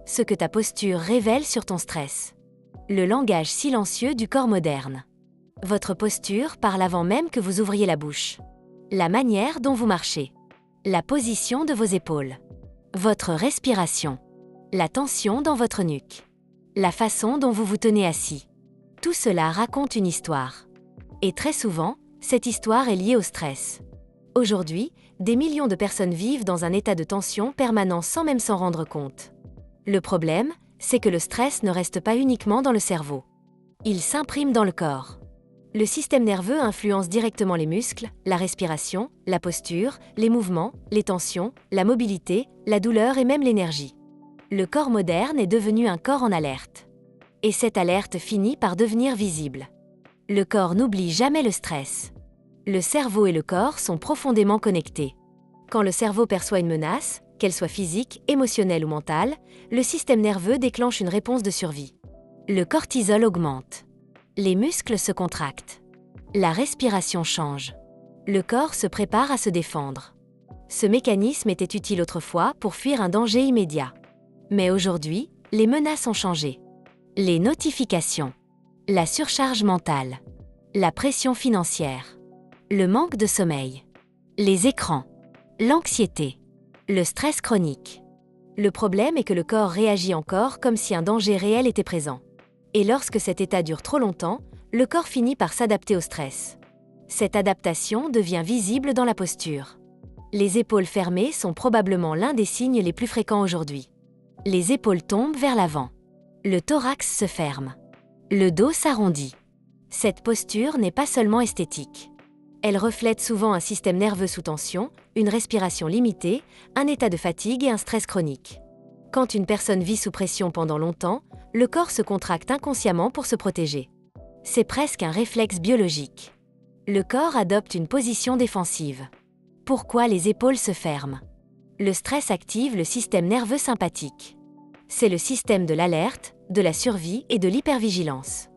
Ce que ta posture révèle sur ton stress. Le langage silencieux du corps moderne. Votre posture parle avant même que vous ouvriez la bouche. La manière dont vous marchez. La position de vos épaules. Votre respiration. La tension dans votre nuque. La façon dont vous vous tenez assis. Tout cela raconte une histoire. Et très souvent, cette histoire est liée au stress. Aujourd'hui, des millions de personnes vivent dans un état de tension permanent sans même s'en rendre compte. Le problème, c'est que le stress ne reste pas uniquement dans le cerveau. Il s'imprime dans le corps. Le système nerveux influence directement les muscles, la respiration, la posture, les mouvements, les tensions, la mobilité, la douleur et même l'énergie. Le corps moderne est devenu un corps en alerte. Et cette alerte finit par devenir visible. Le corps n'oublie jamais le stress. Le cerveau et le corps sont profondément connectés. Quand le cerveau perçoit une menace, qu'elle soit physique, émotionnelle ou mentale, le système nerveux déclenche une réponse de survie. Le cortisol augmente. Les muscles se contractent. La respiration change. Le corps se prépare à se défendre. Ce mécanisme était utile autrefois pour fuir un danger immédiat. Mais aujourd'hui, les menaces ont changé. Les notifications. La surcharge mentale. La pression financière. Le manque de sommeil. Les écrans. L'anxiété. Le stress chronique. Le problème est que le corps réagit encore comme si un danger réel était présent. Et lorsque cet état dure trop longtemps, le corps finit par s'adapter au stress. Cette adaptation devient visible dans la posture. Les épaules fermées sont probablement l'un des signes les plus fréquents aujourd'hui. Les épaules tombent vers l'avant. Le thorax se ferme. Le dos s'arrondit. Cette posture n'est pas seulement esthétique. Elle reflète souvent un système nerveux sous tension, une respiration limitée, un état de fatigue et un stress chronique. Quand une personne vit sous pression pendant longtemps, le corps se contracte inconsciemment pour se protéger. C'est presque un réflexe biologique. Le corps adopte une position défensive. Pourquoi les épaules se ferment? Le stress active le système nerveux sympathique. C'est le système de l'alerte, de la survie et de l'hypervigilance.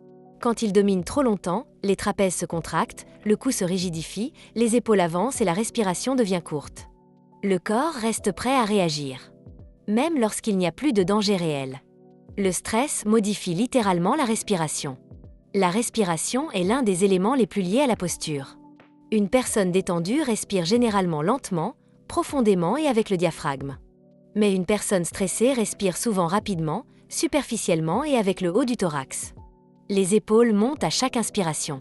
Quand il domine trop longtemps, les trapèzes se contractent, le cou se rigidifie, les épaules avancent et la respiration devient courte. Le corps reste prêt à réagir. Même lorsqu'il n'y a plus de danger réel. Le stress modifie littéralement la respiration. La respiration est l'un des éléments les plus liés à la posture. Une personne détendue respire généralement lentement, profondément et avec le diaphragme. Mais une personne stressée respire souvent rapidement, superficiellement et avec le haut du thorax. Les épaules montent à chaque inspiration.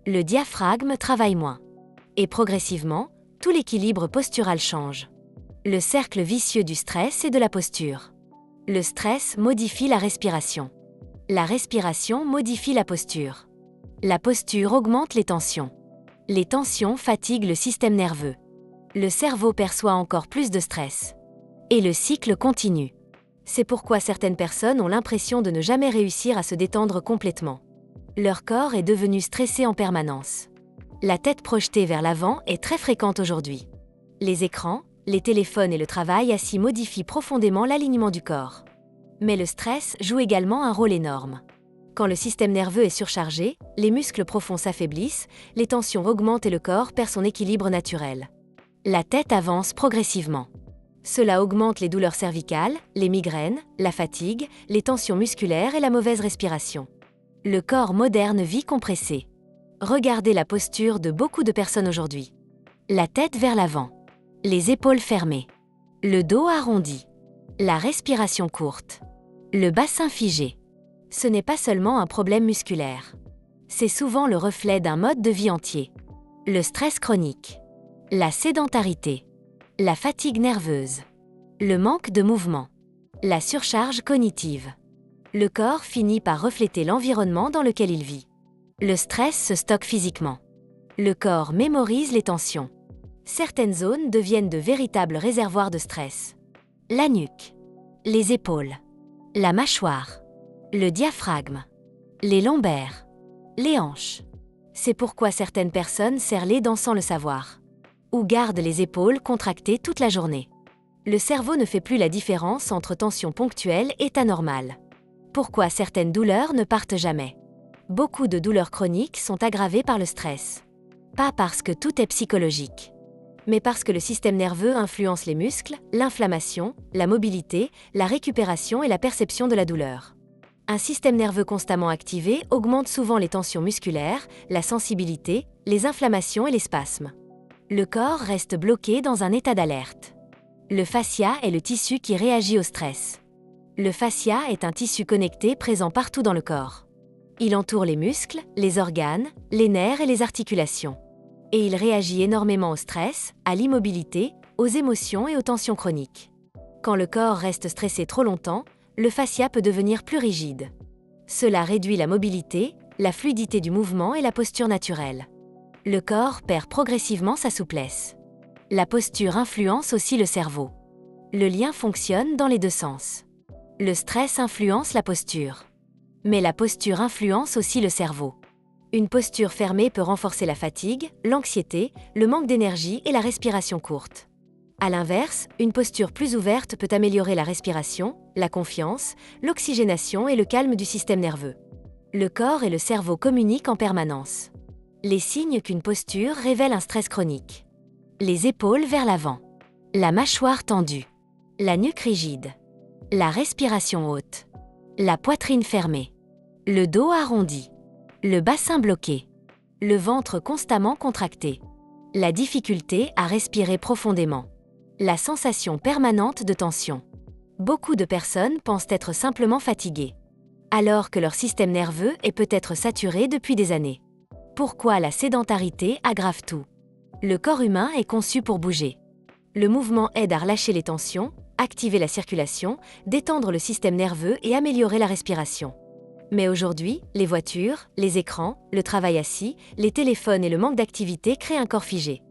Le diaphragme travaille moins. Et progressivement, tout l'équilibre postural change. Le cercle vicieux du stress et de la posture. Le stress modifie la respiration. La respiration modifie la posture. La posture augmente les tensions. Les tensions fatiguent le système nerveux. Le cerveau perçoit encore plus de stress. Et le cycle continue. C'est pourquoi certaines personnes ont l'impression de ne jamais réussir à se détendre complètement. Leur corps est devenu stressé en permanence. La tête projetée vers l'avant est très fréquente aujourd'hui. Les écrans, les téléphones et le travail assis modifient profondément l'alignement du corps. Mais le stress joue également un rôle énorme. Quand le système nerveux est surchargé, les muscles profonds s'affaiblissent, les tensions augmentent et le corps perd son équilibre naturel. La tête avance progressivement. Cela augmente les douleurs cervicales, les migraines, la fatigue, les tensions musculaires et la mauvaise respiration. Le corps moderne vit compressé. Regardez la posture de beaucoup de personnes aujourd'hui. La tête vers l'avant. Les épaules fermées. Le dos arrondi. La respiration courte. Le bassin figé. Ce n'est pas seulement un problème musculaire. C'est souvent le reflet d'un mode de vie entier. Le stress chronique. La sédentarité. La fatigue nerveuse. Le manque de mouvement. La surcharge cognitive. Le corps finit par refléter l'environnement dans lequel il vit. Le stress se stocke physiquement. Le corps mémorise les tensions. Certaines zones deviennent de véritables réservoirs de stress. La nuque. Les épaules. La mâchoire. Le diaphragme. Les lombaires. Les hanches. C'est pourquoi certaines personnes serrent les dents sans le savoir. Ou gardent les épaules contractées toute la journée. Le cerveau ne fait plus la différence entre tension ponctuelle et état normal. Pourquoi certaines douleurs ne partent jamais? Beaucoup de douleurs chroniques sont aggravées par le stress. Pas parce que tout est psychologique. mais parce que le système nerveux influence les muscles, l'inflammation, la mobilité, la récupération et la perception de la douleur. Un système nerveux constamment activé augmente souvent les tensions musculaires, la sensibilité, les inflammations et les spasmes. Le corps reste bloqué dans un état d'alerte. Le fascia est le tissu qui réagit au stress. Le fascia est un tissu connecté présent partout dans le corps. Il entoure les muscles, les organes, les nerfs et les articulations. Et il réagit énormément au stress, à l'immobilité, aux émotions et aux tensions chroniques. Quand le corps reste stressé trop longtemps, le fascia peut devenir plus rigide. Cela réduit la mobilité, la fluidité du mouvement et la posture naturelle. Le corps perd progressivement sa souplesse. La posture influence aussi le cerveau. Le lien fonctionne dans les deux sens. Le stress influence la posture. Mais la posture influence aussi le cerveau. Une posture fermée peut renforcer la fatigue, l'anxiété, le manque d'énergie et la respiration courte. À l'inverse, une posture plus ouverte peut améliorer la respiration, la confiance, l'oxygénation et le calme du système nerveux. Le corps et le cerveau communiquent en permanence. Les signes qu'une posture révèle un stress chronique. Les épaules vers l'avant. La mâchoire tendue. La nuque rigide. La respiration haute. La poitrine fermée. Le dos arrondi. Le bassin bloqué. Le ventre constamment contracté. La difficulté à respirer profondément. La sensation permanente de tension. Beaucoup de personnes pensent être simplement fatiguées, alors que leur système nerveux est peut-être saturé depuis des années. Pourquoi la sédentarité aggrave tout? Le corps humain est conçu pour bouger. Le mouvement aide à relâcher les tensions, activer la circulation, détendre le système nerveux et améliorer la respiration. Mais aujourd'hui, les voitures, les écrans, le travail assis, les téléphones et le manque d'activité créent un corps figé.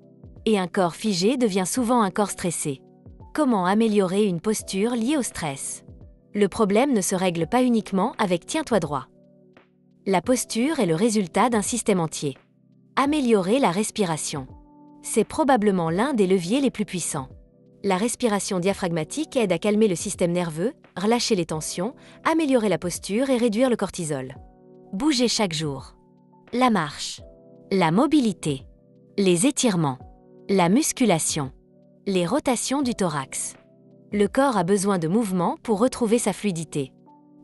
Et un corps figé devient souvent un corps stressé. Comment améliorer une posture liée au stress? Le problème ne se règle pas uniquement avec tiens-toi droit. La posture est le résultat d'un système entier. Améliorer la respiration. C'est probablement l'un des leviers les plus puissants. La respiration diaphragmatique aide à calmer le système nerveux, relâcher les tensions, améliorer la posture et réduire le cortisol. Bouger chaque jour. La marche. La mobilité. Les étirements. La musculation. Les rotations du thorax. Le corps a besoin de mouvement pour retrouver sa fluidité.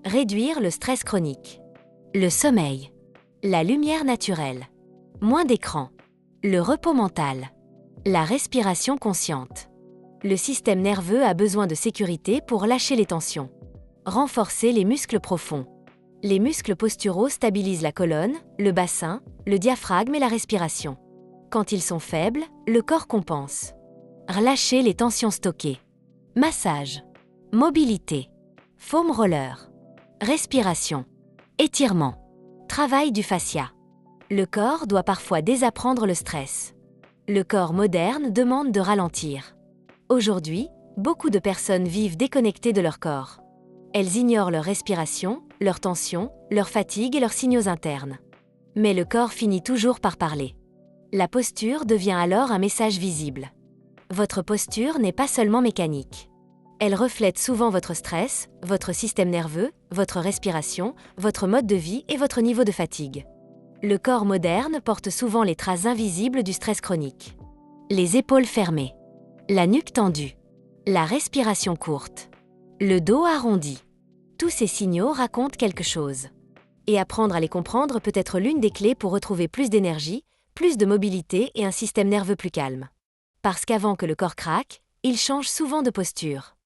Réduire le stress chronique. Le sommeil. La lumière naturelle. Moins d'écran. Le repos mental. La respiration consciente. Le système nerveux a besoin de sécurité pour lâcher les tensions. Renforcer les muscles profonds. Les muscles posturaux stabilisent la colonne, le bassin, le diaphragme et la respiration. Quand ils sont faibles, le corps compense. Relâcher les tensions stockées. Massage. Mobilité. Foam roller. Respiration. Étirement. Travail du fascia. Le corps doit parfois désapprendre le stress. Le corps moderne demande de ralentir. Aujourd'hui, beaucoup de personnes vivent déconnectées de leur corps. Elles ignorent leur respiration, leur tension, leur fatigue et leurs signaux internes. Mais le corps finit toujours par parler. La posture devient alors un message visible. Votre posture n'est pas seulement mécanique. Elle reflète souvent votre stress, votre système nerveux, votre respiration, votre mode de vie et votre niveau de fatigue. Le corps moderne porte souvent les traces invisibles du stress chronique. Les épaules fermées. La nuque tendue. La respiration courte. Le dos arrondi. Tous ces signaux racontent quelque chose. Et apprendre à les comprendre peut être l'une des clés pour retrouver plus d'énergie, plus de mobilité et un système nerveux plus calme. Parce qu'avant que le corps craque, il change souvent de posture.